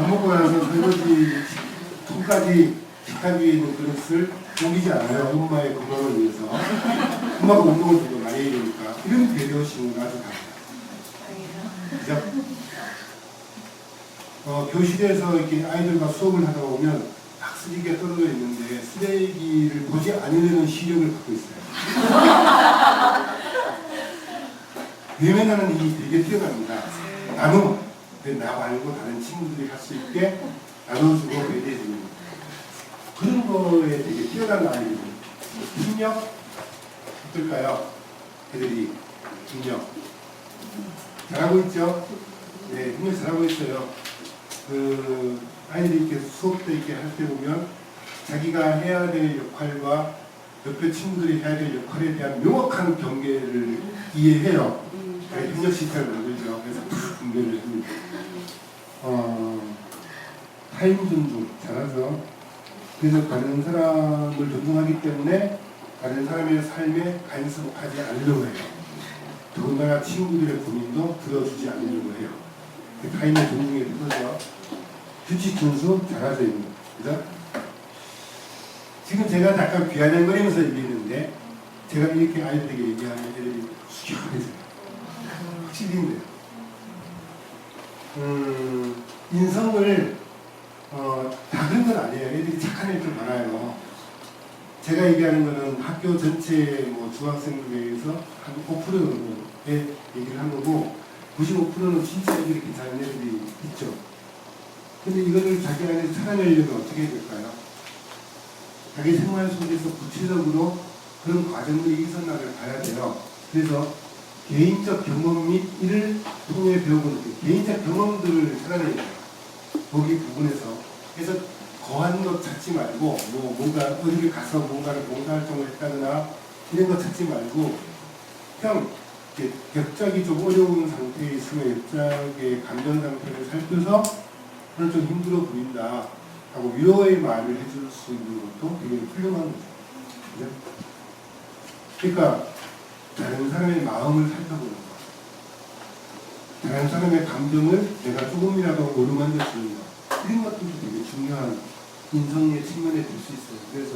먹고 나서 설거지 손까지 식탁 위에 있는 그릇을 옮기지 않아요. 엄마의 건강을 위해서. 엄마가 운동을 좀 많이 해야 되니까. 이런 배려심은 아주 다르다. 그죠? 교실에서 이렇게 아이들과 수업을 하다 보면 막 쓰레기가 떨어져 있는데 쓰레기를 보지 않으려는 시력을 갖고 있어요. 외면하는 일이 되게 뛰어납니다. 나눠. 나 말고 다른 친구들이 할 수 있게 나눠주고 배려해주는 그런 거에 되게 뛰어난 아이들. 협력? 어떨까요? 애들이 협력. 잘하고 있죠? 네, 협력 잘하고 있어요. 아이들이 이렇게 수업 때 이렇게 할 때 보면 자기가 해야 될 역할과 옆에 친구들이 해야 될 역할에 대한 명확한 경계를 이해해요. 협력 시스템을 만들죠. 그래서 분배를 합니다. 타임 존중 잘하죠. 그래서 다른 사람을 존중하기 때문에 다른 사람의 삶에 간섭하지 않으려고 해요. 더군다나 친구들의 고민도 들어주지 않으려고 해요. 타임의 존중에 들어서 규칙 준수 잘하죠. 그죠? 지금 제가 잠깐 귀환양거리면서 얘기했는데 제가 이렇게 아이들에게 얘기하면 애들이 수경해져요. 확실히 힘들어요. 인성을 다 그런 건 아니에요. 애들이 착한 애들 많아요. 제가 얘기하는 거는 학교 전체 중학생들에서 한 5% 정도의 얘기를 한 거고 95%는 진짜 애들이 괜찮은 애들이 있죠. 근데 이거를 자기 안에 살아내려면 어떻게 해야 될까요? 자기 생활 속에서 구체적으로 그런 과정들이 있었나를 봐야 돼요. 그래서 개인적 경험 및 이를 통해 배우는 개인적 경험들을 찾아내야 돼요. 거기 부분에서. 그래서 거한 것 찾지 말고 뭔가 어디를 가서 뭔가를 봉사활동을 했다거나 이런 거 찾지 말고 그냥 격작이 좀 어려운 상태에 있으면 격작의 감정 상태를 살펴서 오늘 좀 힘들어 보인다 하고 위로의 말을 해줄 수 있는 것도 되게 훌륭한 거죠. 그죠? 그러니까 다른 사람의 마음을 살펴보는 거. 다른 사람의 감정을 내가 조금이라도 어루만져 주는 거. 이런 것들도 되게 중요한 인성의 측면에 들 수 있어요. 그래서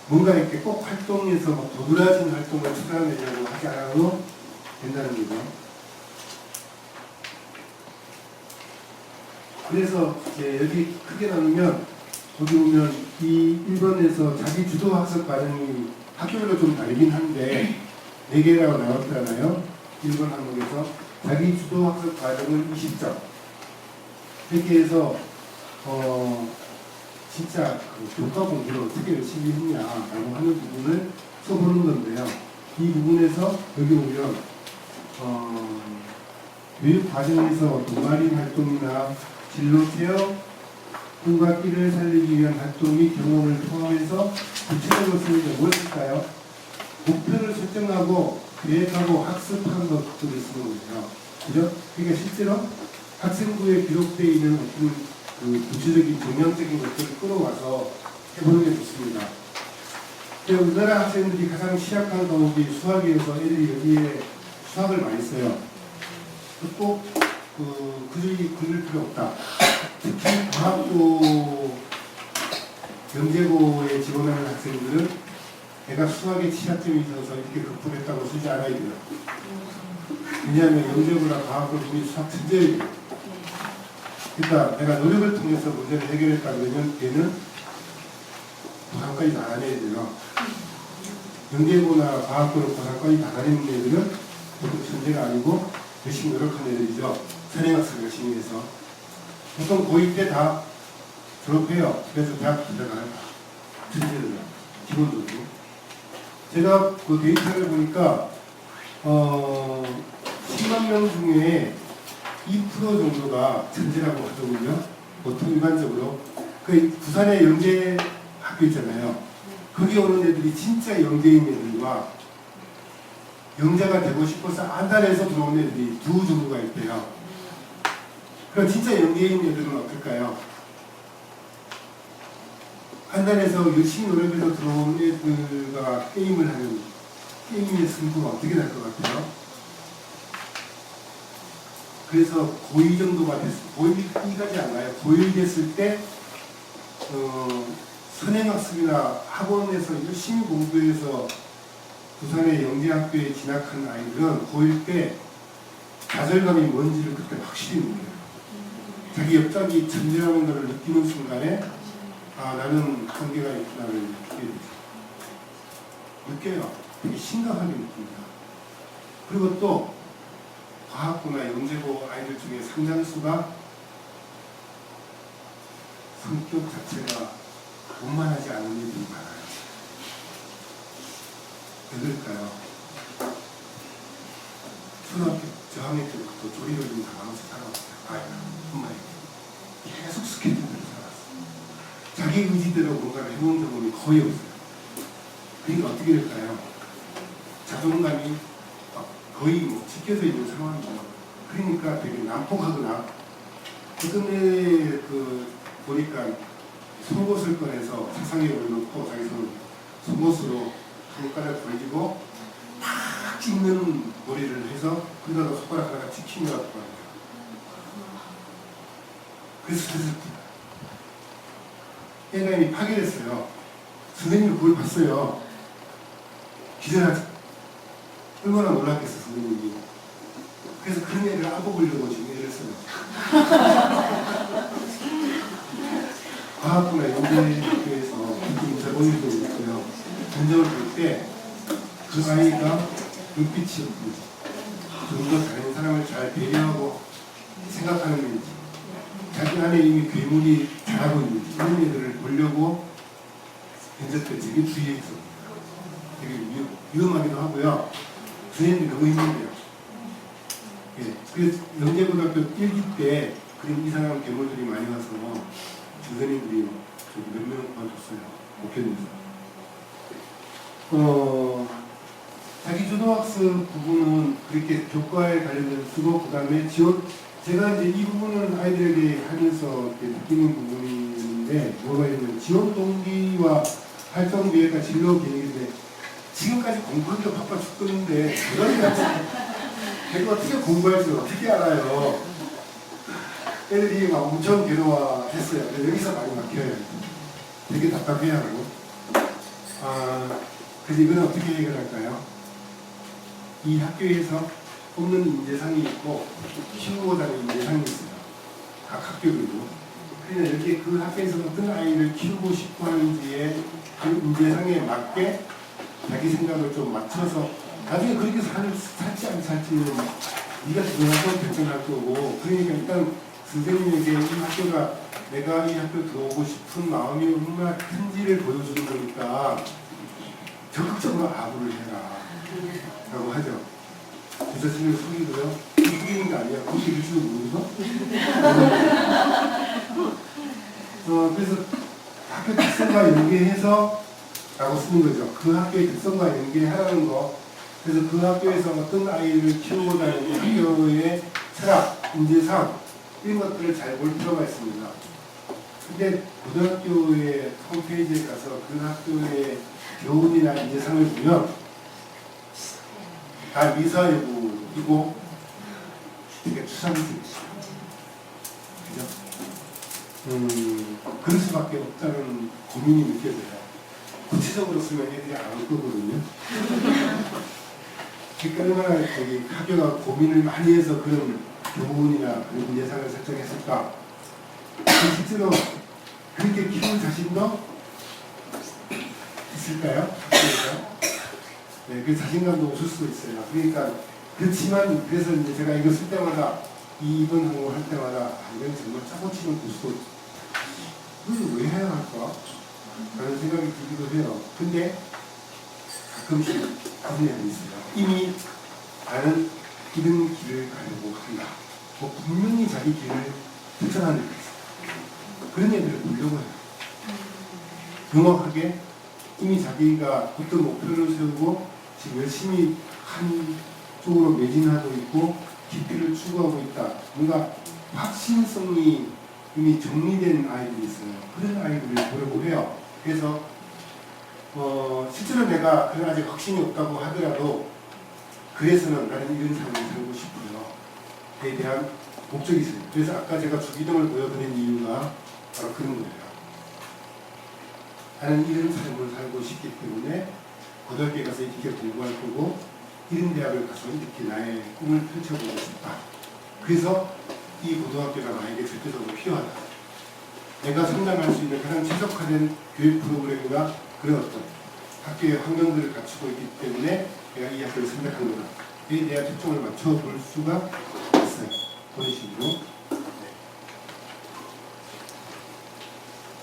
뭔가 이렇게 꼭 활동해서 도드라진 활동을 찾아내려고 하지 않아도 된다는 거죠. 그래서 이제 여기 크게 나누면 거기 보면 이 1번에서 자기 주도 학습 과정이 학교별로 좀 다르긴 한데 4개라고 나왔잖아요. 1번 항목에서 자기 주도 학습 과정을 20점 이렇게 해서 진짜 교과 공부를 어떻게 열심히 했냐라고 하는 부분을 써보는 건데요. 이 부분에서 여기 보면 교육 과정에서 동아리 활동이나 진로 체험, 꿈과 끼를 살리기 위한 활동이 경험을 포함해서 구체적으로 쓰는 게 무엇일까요? 목표를 설정하고 계획하고 학습하는 것들을 쓰는 거죠. 그죠? 그러니까 실제로 학생부에 기록되어 있는 어떤 구체적인 정량적인 것들을 끌어와서 해보는 게 좋습니다. 우리나라 학생들이 가장 취약한 과목이 수학이어서 애들이 여기에 수학을 많이 써요. 꼭 그들이 그럴 필요 없다. 특히 과학고 경제고에 지원하는 학생들은 내가 수학에 취약점이 있어서 이렇게 극복했다고 쓰지 않아야 돼요. 왜냐하면 영재고나 과학고 분이 수학 천재예요. 그러니까 내가 노력을 통해서 문제를 해결했다 그러면 걔는 고상까지 다 다녀야 돼요. 영재고나 과학고로 고상까지 다 다니는 애들은 보통 천재가 아니고 열심히 노력하는 애들이죠. 선행학습 열심히 해서. 보통 고2 때 다 졸업해요. 그래서 대학 들어가요. 천재들은 기본적으로. 제가 그 데이터를 보니까 10만 명 중에 2% 정도가 천재라고 하더군요. 보통 일반적으로. 그 부산에 영재 학교 있잖아요. 거기 오는 애들이 진짜 영재인 애들과 영재가 되고 싶어서 안달해서 들어온 애들이 두 종류가 있대요. 그럼 진짜 영재인 애들은 어떨까요? 안달해서 열심히 노력해서 들어온 애들과 게임을 하는 게임의 승부가 어떻게 날 것 같아요? 그래서 고2 정도가 됐을 고1까지 안 가요. 고1 됐을 때 선행학습이나 학원에서 열심히 공부해서 부산의 영재학교에 진학한 아이들은 고1 때 좌절감이 뭔지를 그때 확실히 느껴요. 자기 옆자리 존재하는 것을 느끼는 순간에 아 나는 한계가 있구나를 느끼게 되죠. 느껴요. 되게 심각하게 느낍니다. 그리고 또 과학고나 영재고 아이들 중에 상당수가 성격 자체가 원만하지 않은 일들이 많아요. 왜 그럴까요? 초등학교 저학년 때부터 조리를 좀 당하면서 살아왔어요. 아이가 엄마에게 계속 스케줄대로 살았어요. 자기 의지대로 뭔가를 해본 경험이 거의 없어요. 그러니까 어떻게 될까요? 자존감이 거의 뭐 지켜져 있는 상황이죠. 그러니까 되게 난폭하거나 그전에 보니까 속옷을 꺼내서 세상에 올려놓고 자기 속옷으로 손가락 벌리고 탁 찍는 머리를 해서 그러다가 손가락 하나가 찍히는 것 같고 그래서 애가 이미 파괴됐어요. 선생님이 그걸 봤어요. 기절하지. 얼마나 놀랐겠어 선생님이. 그래서 그런 애를 안아보려고 지금 애를 써요. 과학부나 영재학교에서 인사본일도 있고요. 전적을 볼 때 그 아이가 눈빛이 어떤지, 좀 더 다른 사람을 잘 배려하고 생각하는지, 자기 안에 이미 괴물이 자라고 있는지 이런 애들을 보려고 면접 때 되게 주의했습니다. 되게 위험하기도 하고요. 선생님이 너무 힘든데요. 예, 그래서 영재고등학교 1기 때 그런 이상한 괴물들이 많이 와서 선생님들이 몇 명 그만뒀어요. 목회님에서. 자기 초등학생 부분은 그렇게 교과에 관련된 수고, 그 다음에 지원, 제가 이제 이 부분은 아이들에게 하면서 느끼는 부분인데, 뭐가 있냐면 지원 동기와 활동 계획과 진로 계획인데, 지금까지 공부하기가 바빠 죽겠는데, 걔가 어떻게 공부할지 어떻게 알아요? 애들이 막 엄청 괴로워했어요. 여기서 많이 막혀요. 되게 답답해하고. 그래서 이건 어떻게 해결할까요? 이 학교에서 뽑는 인재상이 있고 키우고자 하는 인재상이 있어요. 각 학교별로. 그래서 이렇게 그 학교에서 어떤 아이를 키우고 싶어 하는지에 그 인재상에 맞게 자기 생각을 좀 맞춰서 나중에 그렇게 살지 안 살지는 네가 들어가서 결정할 거고, 그러니까 일단 선생님에게 이 학교가 내가 이 학교 들어오고 싶은 마음이 얼마나 큰지를 보여주는 거니까 적극적으로 아부를 해라 라고 하죠. 부자신을 속이고요. 속이는 게 아니야. 그렇게 일지도 모르죠. 그래서 학교 특성과 연계해서 라고 쓰는 거죠. 그 학교의 특성과 연계하라는 거. 그래서 그 학교에서 어떤 아이를 키우고자 하는 학교의 철학, 인재상 이런 것들을 잘 볼 필요가 있습니다. 근데 고등학교의 홈페이지에 가서 그 학교의 교훈이나 인재상을 보면 다 미사여구이고 되게 추상적이죠. 그죠? 그럴 수밖에 없다는 고민이 느껴져요. 구체적으로 쓰면 애들이 안 올 거거든요. 그러니까 얼마나 학교가 고민을 많이 해서 그런 교훈이나 그런 인재상을 설정했을까? 실제로 그렇게 키운 자신도 있을까요? 네, 그 자신감도 없을 수도 있어요. 그러니까 그렇지만 그래서 이제 제가 이거 쓸 때마다 이번 항목을 할 때마다 이건 정말 짜고치는 고수도 이걸 왜 해야 할까? 라는 생각이 들기도 해요. 근데 가끔씩 그런 애들이 있어요. 이미 나는 이런 길을 가려고 한다. 뭐 분명히 자기 길을 결정하는 애들이 있어요. 그런 애들을 보려고 해요. 명확하게 이미 자기가 어떤 목표를 세우고 지금 열심히 한 쪽으로 매진하고 있고 깊이를 추구하고 있다. 뭔가 확신성이 이미 정리된 아이들이 있어요. 그런 아이들을 보려고 해요. 그래서 실제로 내가 그런 아직 확신이 없다고 하더라도 그래서는 나는 이런 삶을 살고 싶어요. 에 대한 목적이 있어요. 그래서 아까 제가 주기등을 보여드린 이유가 바로 그런 거예요. 나는 이런 삶을 살고 싶기 때문에 고등학교에 가서 이렇게 공부할 거고 이런 대학을 가서 이렇게 나의 꿈을 펼쳐보고 싶다. 그래서 이 고등학교가 나에게 절대적으로 필요하다. 내가 성장할 수 있는 가장 최적화된 교육 프로그램과 그런 어떤 학교의 환경들을 갖추고 있기 때문에 내가 이 학교를 선택한 거다. 여기에 대한 초점을 맞춰볼 수가 있어요. 그런 식으로.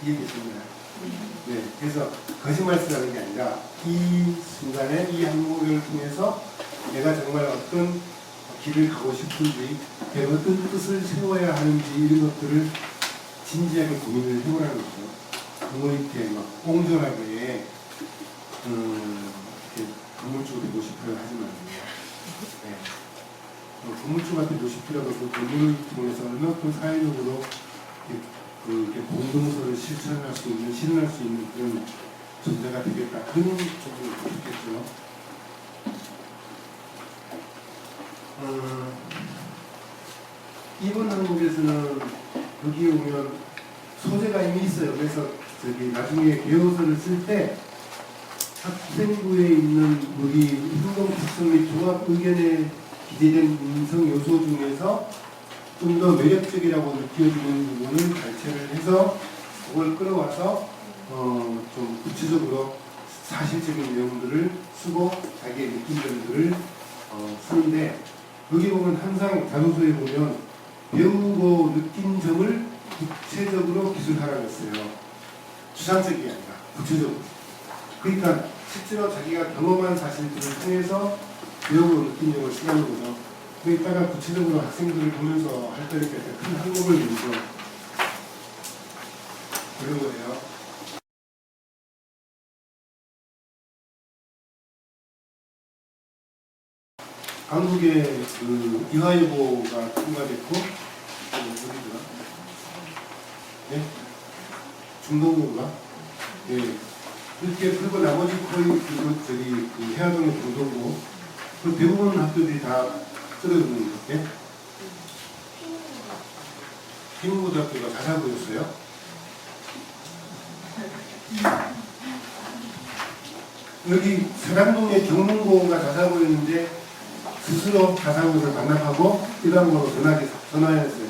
이해됐습니다. 네, 그래서 거짓말쓰라는 게 아니라 이 순간에 이 항목을 통해서 내가 정말 어떤 길을 가고 싶은지, 내가 어떤 뜻을 세워야 하는지 이런 것들을 진지하게 고민을 해보라는 거죠. 너무 이렇게 막 옹졸하게 이렇게 건물주가 되고 싶어요 하지 말고요. 네. 건물주가 되고 싶더라도 그 건물을 통해서 얼마큼 사회적으로 이렇게 공동서를 실천할 수 있는, 실현할 수 있는 그런 존재가 되겠다. 그런 쪽으로 좋겠죠. 이번 항목에서는 여기 오면 소재가 이미 있어요. 그래서 저기 나중에 개요서를 쓸 때 학생부에 있는 우리 행동 특성 및 종합 의견에 기재된 인성 요소 중에서 좀 더 매력적이라고 느껴지는 부분을 발췌를 해서 그걸 끌어와서 좀 구체적으로 사실적인 내용들을 쓰고 자기의 느낀점들을 쓰는데 여기 보면 항상 자소서에 보면 배우고 느낀 점을 구체적으로 기술하라고 했어요. 추상적이 아니라 구체적으로. 그러니까 실제로 자기가 경험한 사실들을 통해서 배우고 느낀 점을 쓰라는 거죠. 그러니까 구체적으로 학생들을 보면서 할 때니까 큰 항목을 먼저 그런 거예요. 한국의 그 이화여고가 통과됐고 어디더라? 네? 중동고가 네. 이렇게 그리고 나머지 거의 그 해화동의 중동고 그 대부분 학교들이 다 떨어지는 게 피문고등학교가 자사고였어요. 여기 사당동의 경문고가 자사고였는데 스스로 자사고를 반납하고 일반고로 전환했어요.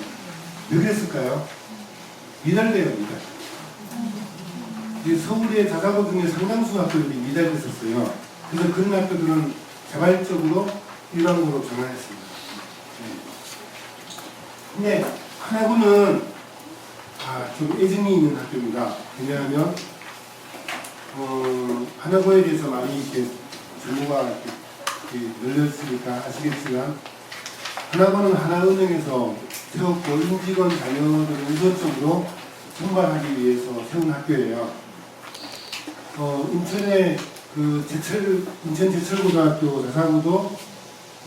왜 그랬을까요? 미달돼요, 미달. 서울의 자사고 중에 상당수 학교들이 미달됐었어요. 그래서 그런 학교들은 자발적으로 일반고로 전환했습니다. 근데 하나고는 좀 애증이 있는 학교입니다. 왜냐하면 하나고에 대해서 많이 이렇게 정보가 이렇게 열렸으니까 아시겠지만 하나고는 하나은행에서 세웠고 임직원 자녀들을 우선적으로 선발하기 위해서 세운 학교예요. 인천의 인천 제철고등학교 자사고도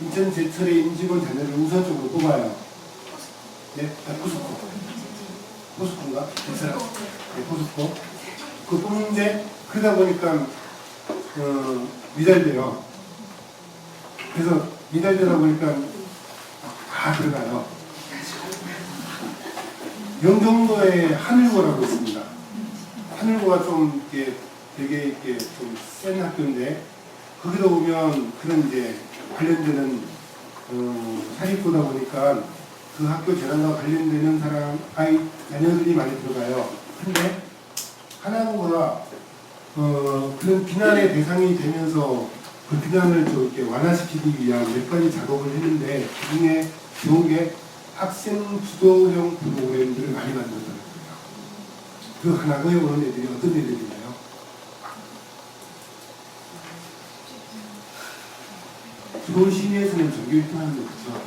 인천 제철의 임직원 자녀를 우선적으로 뽑아요. 네, 포스코. 포스코인가? 제철. 네, 포스코. 그 뽑는데 그러다 보니까 미달돼요. 그래서 미달되다 보니까 다 들어가요. 영종도에 하늘고라고 있습니다. 하늘고가 좀 이렇게 되게 이렇게 좀 센 학교인데 거기도 보면 그런 이제 관련되는 사립고다 보니까 그 학교 재단과 관련되는 자녀들이 많이 들어가요. 근데 하나고가 그런 비난의 대상이 되면서 그 비난을 좀 이렇게 완화시키기 위한 몇 가지 작업을 했는데 그 중에 좋은 게 학생 주도형 프로그램들을 많이 만들었다는 거예요. 그 하나고에 오는 애들이 어떤 애들이나요? 서울 시내에서는 전교 1등하는 거죠.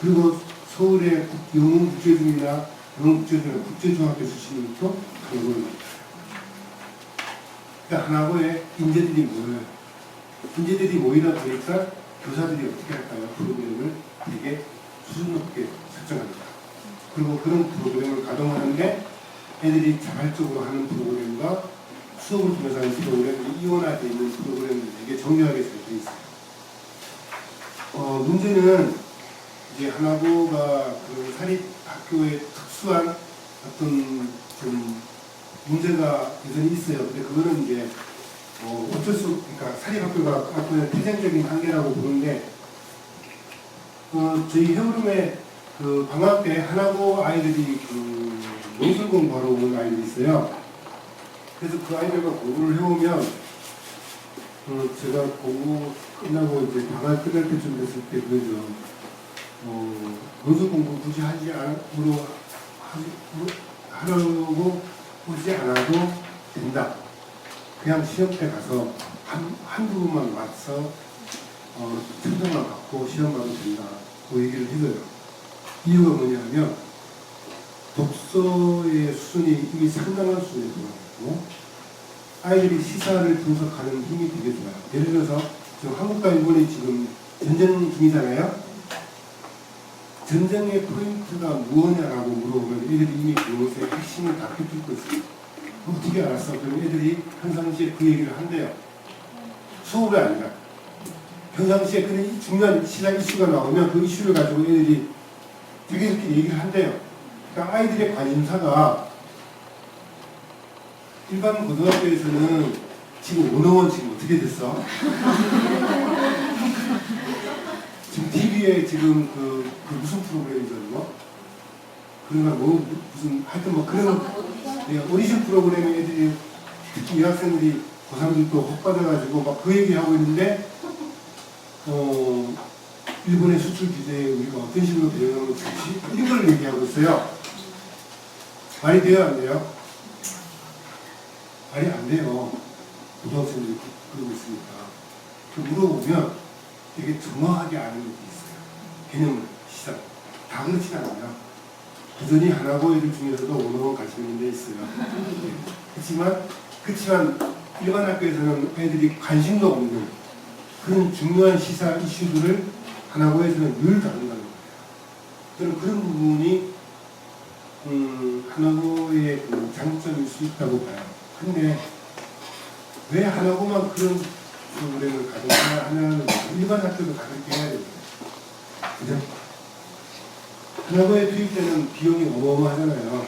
그리고 서울의 영웅국제중이나 영웅국제중이나 국제중학교 출신으로부터 강고를 받았어요. 그러니까 하나고에 인재들이 모여요. 인재들이 모이다 보니까 교사들이 어떻게 할까요? 프로그램을 되게 수준 높게 설정합니다. 그리고 그런 프로그램을 가동하는데 애들이 자발적으로 하는 프로그램과 수업을 통해서 하는 프로그램이 이원화되어 있는 프로그램이 되게 정교하게 잘 되어 있어요. 문제는 이제 하나고가 그 사립학교의 특수한 어떤 좀 문제가 여전히 있어요. 근데 그거는 이제 어쩔 수, 그러니까 사립학교가 갖고 있는 태생적인 한계라고 보는데, 저희 해오름에 그 방학 때 하나고 아이들이 그 논술 공부하러 오는 아이들이 있어요. 그래서 그 아이들과 공부를 해오면, 제가 공부 끝나고 이제 방학 끝날 때쯤 됐을 때 그러죠. 논술 공부 굳이 하려고 오지 않아도 된다. 그냥 시험 때 가서 한 부분만 맞서 천점만 받고 시험 봐도 된다. 그 얘기를 해줘요. 이유가 뭐냐면 독서의 수준이 이미 상당한 수준에 들어가고 아이들이 시사를 분석하는 힘이 되게 좋아요. 예를 들어서 지금 한국과 일본이 지금 전쟁 중이잖아요. 전쟁의 포인트가 무엇냐라고 물어보면 애들이 이미 그것의 핵심을 다 꿰뚫고 있어요. 어떻게 알았어? 그럼 애들이 평상시에 그 얘기를 한대요. 수업이 아니라. 평상시에 그런 중요한 시사 이슈가 나오면 그 이슈를 가지고 애들이 자기들끼리 얘기를 한대요. 그러니까 아이들의 관심사가 일반 고등학교에서는 지금 원어원 지금 어떻게 됐어? 지금 TV에 지금 그 무슨 프로그램이죠, 이거? 그러나 무슨 하여튼 그런 오디션 프로그램에 애들이 특히 여학생들이 고3들도 혹받아가지고 막 그 얘기하고 있는데 일본의 수출 규제에 우리가 어떤 식으로 대응하면 좋지? 이걸 얘기하고 있어요. 말이 돼요, 안 돼요? 말이 안 돼요. 고등학생들이 그러고 있으니까. 그 물어보면 되게 정확하게 아는 것도 있어요. 개념을, 시작. 다 그렇진 않아요. 여전히 하나고 애들 중에서도 원어원 관심 있는 데 있어요. 네. 그렇지만 일반 학교에서는 애들이 관심도 없는 그런 중요한 시사 이슈들을 하나고에서는 늘 다룬다는 거예요. 저는 그런 부분이 하나고의 그 장점일 수 있다고 봐요. 근데 왜 하나고만 그런 프로그램을 가져야 하냐는 일반 학교도 다 그렇게 해야 됩니다. 그죠? 하나고에 투입되는 비용이 어마어마하잖아요.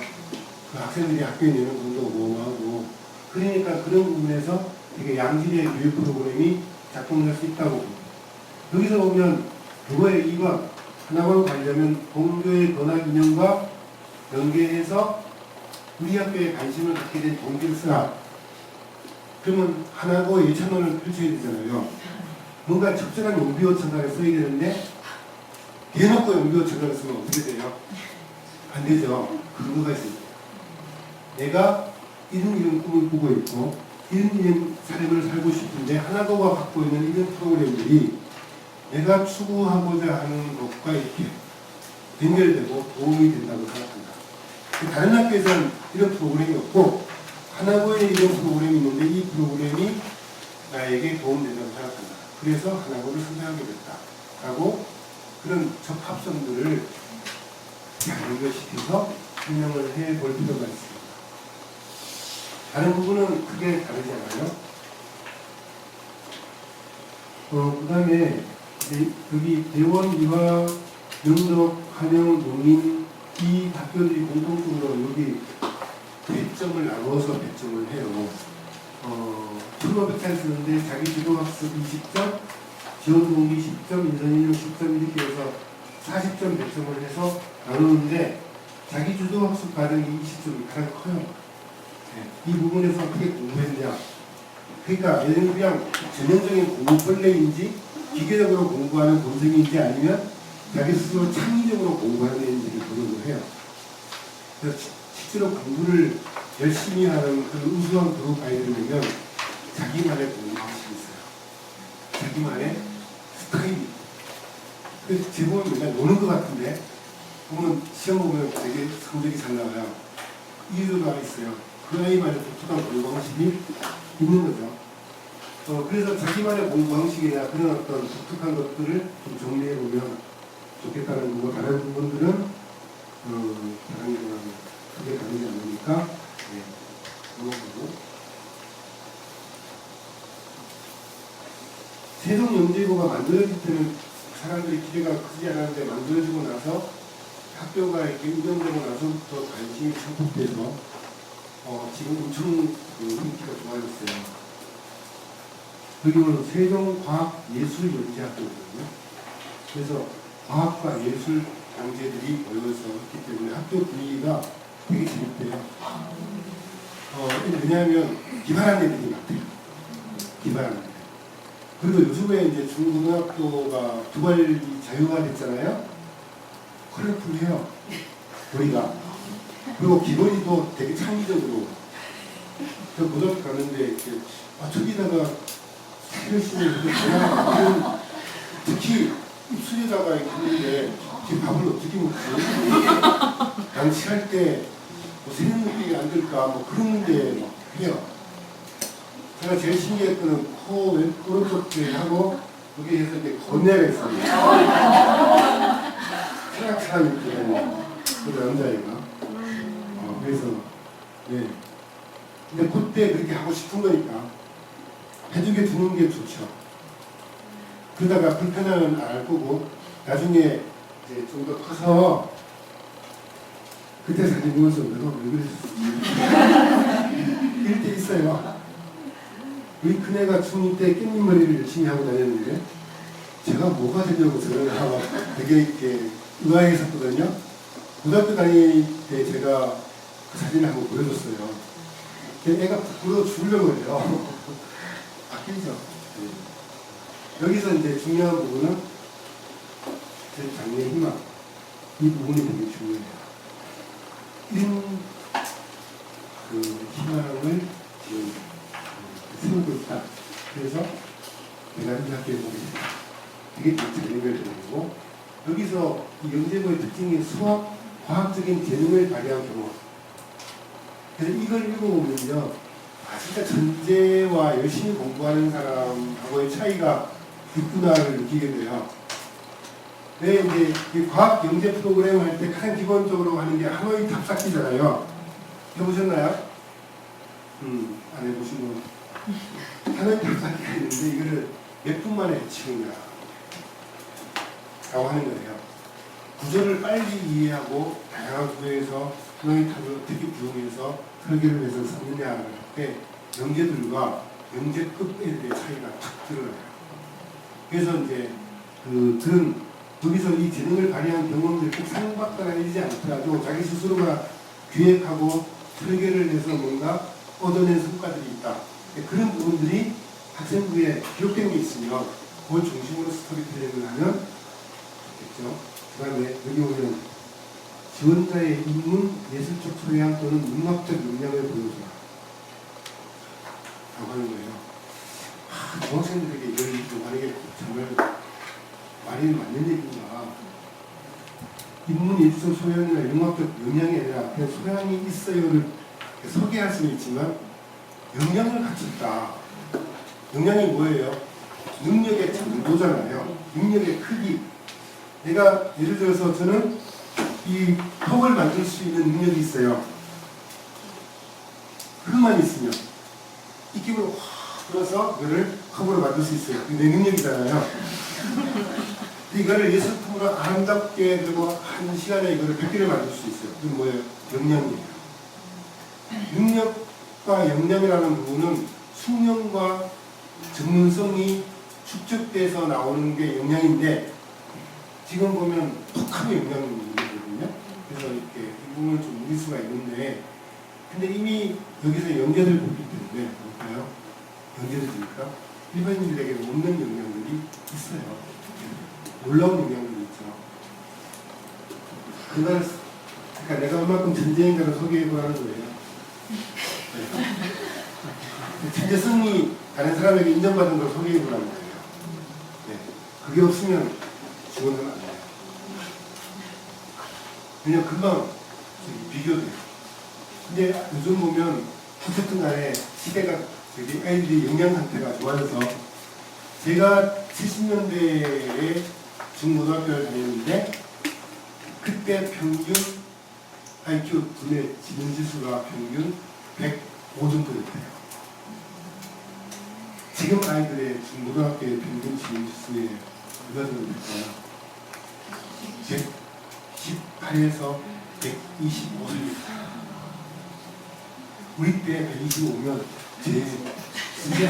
그 학생들이 학교에 내는 돈도 어마어마하고 그러니까 그런 부분에서 되게 양질의 교육 프로그램이 작동할 수 있다고 봅니다. 여기서 보면 그거에 2번 하나고를 가려면 동교의 번학 인형과 연계해서 우리 학교에 관심을 갖게 된 동기를 쓰라. 그러면 하나고 예찬론을 펼쳐야 되잖아요. 뭔가 적절한 용비어 전달을 써야 되는데 대놓고 용비어 전달을 쓰면 어떻게 돼요? 안 되죠. 근거가 있습니다. 내가 이런 꿈을 꾸고 있고 이런 삶을 살고 싶은데 하나고가 갖고 있는 이런 프로그램들이 내가 추구하고자 하는 것과 이렇게 연결되고 도움이 된다고 생각합니다. 다른 학교에서는 이런 프로그램이 없고 하나고에 이런 프로그램이 있는데 이 프로그램이 나에게 도움된다고 생각한다. 그래서 하나고를 선택하게 됐다라고 그런 적합성들을 연결시켜서 설명을 해볼 필요가 있습니다. 다른 부분은 크게 다르지 않아요. 그 다음에 여기 대원, 이화, 영덕, 한영, 농인 이 학교들이 공통적으로 여기 배점을 나눠서 배점을 해요. 프로베탈 쓰는데 자기 주도학습 20점, 지원 동기 10점, 인선인용 10점 이렇게 해서 40점 배점을 해서 나누는데 자기 주도학습 과정이 20점이 가장 커요. 네. 이 부분에서 어떻게 공부했냐. 그러니까 얘는 그냥 전형적인 공부벌레인지 기계적으로 공부하는 본성인지 아니면 자기 스스로 창의적으로 공부하는 애인지를 보려고 해요. 그래서 실제로 공부를 열심히 하는 그런 우수한 그룹 아이들을 보면 자기만의 공부 방식이 있어요. 자기만의 스타일이. 그래서 제 보면 맨날 노는 것 같은데 보면 시험 보면 되게 성적이 잘 나와요. 이유가 있어요. 그 아이만의 독특한 공부 방식이 있는 거죠. 그래서 자기만의 공부 방식이나 그런 어떤 독특한 것들을 좀 정리해보면 좋겠다는 거고, 다른 부분들은 다른 거랑 크게 다르지 않으니까 넘어가고. 세종 영제고가 만들어질 때는 사람들이 기대가 쓰지 않았는데 만들어지고 나서 학교가 이렇게 운영되고 나서부터 관심이 전폭돼서 지금 엄청 인기가 좋아졌어요. 여기는 세종과학예술연재학교거든요. 그래서 과학과 예술 강제들이 모여서 있기 때문에 학교 분위기가 되게 재밌대요. 왜냐하면 기발한 애들이 많대요. 기발한 애들. 그리고 요즘에 이제 중고등학교가 두발이 자유화 됐잖아요. 컬러풀해요. 우리가. 그리고 기본이도 되게 창의적으로. 저 고등학교 갔는데 이렇게 저기다가 사료심을 이렇게 전화하고 특히 입술에다가 있는데 밥을 어떻게 먹지? 양치할 때 새는 느낌이 안 들까? 뭐 그런 문제 해요. 제가 제일 신기했던 코 오른쪽 귀에 하고 여기 해서 이렇게 건네가 있어요. 차락차락 있거든요. 그 남자애가. 그래서 네. 근데 그때 그렇게 하고 싶은 거니까 해주게 두는 게 좋죠. 그러다가 불편하면 안 할 거고 나중에 이제 좀 더 커서 그때 사진 보면서 내가 왜 그랬었지? 이럴 때 있어요. 우리 큰애가 중2 때 깻잎머리를 열심히 하고 다녔는데 제가 뭐가 되려고 저를 하고 되게 이렇게 의아했었거든요. 고등학교 다닐 때 제가 그 사진을 한번 보여줬어요. 애가 부러워 죽으려고 해요. 아끼죠. 네. 여기서 이제 중요한 부분은 제 장래의 희망. 이 부분이 되게 중요해요. 이런 그 희망을 지금 세우고 있다. 그래서 내가 이 학교에 보게 됐다. 이게 재능을 배우고 여기서 이 영재고의 특징이 수학, 과학적인 재능을 발휘한 경우. 그래서 이걸 읽어보면요, 진짜 전제와 열심히 공부하는 사람하고의 차이가 있구나를 느끼게 돼요. 왜 이제 이 과학 영재 프로그램 할 때 가장 기본적으로 하는 게 하노이 탑쌓기잖아요. 해보셨나요? 안 해보신 분. 하노이 탑쌓기가 있는데 이거를 몇 분 만에 치우냐 라고 하는 거예요. 구조를 빨리 이해하고 다양한 구조에서 하노이 탑을 어떻게 구성해서 설계를 해서 쓰느냐를 할 때 영재들과 영재급 애들의 차이가 탁 드러나요. 그래서 이제 그들은 여기서 이 재능을 발휘한 경험들이 꼭 상받거나 이러지 않더라도 자기 스스로가 기획하고 설계를 해서 뭔가 얻어낸 성과들이 있다. 그런 부분들이 학생부에 기록된 게 있으면 그걸 중심으로 스토리텔링을 하면 좋겠죠. 그 다음에 여기 보면 지원자의 인문 예술적 소양 또는 문학적 역량을 보여주라 라고 하는 거예요. 중학생들에게 이걸 좀 하는 게 정말 말이 맞는 얘기인가. 인문 예술적 소양이나 융합적 영향이 아니라 그냥 소양이 있어요를 소개할 수는 있지만 영향을 갖췄다. 영향이 뭐예요? 능력의 정도잖아요. 능력의 크기. 내가 예를 들어서 저는 이 컵을 만들 수 있는 능력이 있어요. 흙만 있으면 입김으로 확 불어서 이거를 컵으로 만들 수 있어요. 그게 내 능력이잖아요. 이거를 예술품으로 아름답게 그리고 한 시간에 이거를 100개를 만들 수 있어요. 그건 뭐예요? 역량이에요. 능력과 역량이라는 부분은 숙련과 전문성이 축적돼서 나오는 게 역량인데 지금 보면 톡하면 역량이거든요. 그래서 이렇게 이 부분을 좀 누릴 수가 있는데 근데 이미 여기서 영재들 보기 때문에 볼까요? 영재들이니까 일반인들에게 없는 역량들이 있어요. 놀라운 영향들이 있죠. 그러니까 내가 얼마큼 전쟁인가를 소개해보라는 거예요. 네. 전제성이 다른 사람에게 인정받은 걸 소개해보라는 거예요. 네. 그게 없으면 지원은 안 돼요. 그냥 금방 비교돼요. 근데 요즘 보면 어쨌든 간에 시대가 아이들이 영양 상태가 좋아져서 제가 70년대에 중고등학교를 다녔는데 그때 평균 IQ 분의 지능지수가 평균 105 정도 됐대요. 지금 아이들의 중고등학교의 평균 지능지수에 누가 정도 될까요? 118에서 125입니다. 우리 때 125면 제 이게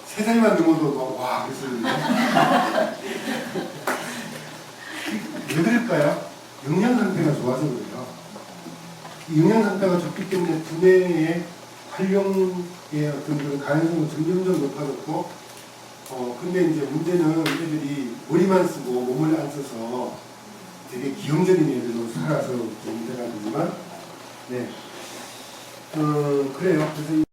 세 살만 넘어도 막 와 그랬었는데 왜 그럴까요? 영양 상태가 좋아서 그래요. 이 영양 상태가 좋기 때문에 두뇌의 활용의 어떤 그런 가능성은 점점점 높아졌고, 근데 이제 문제는 애들이 머리만 쓰고 몸을 안 써서 되게 기형적인 애들로 살아서 문제가 되지만, 네, 그래요. 그래서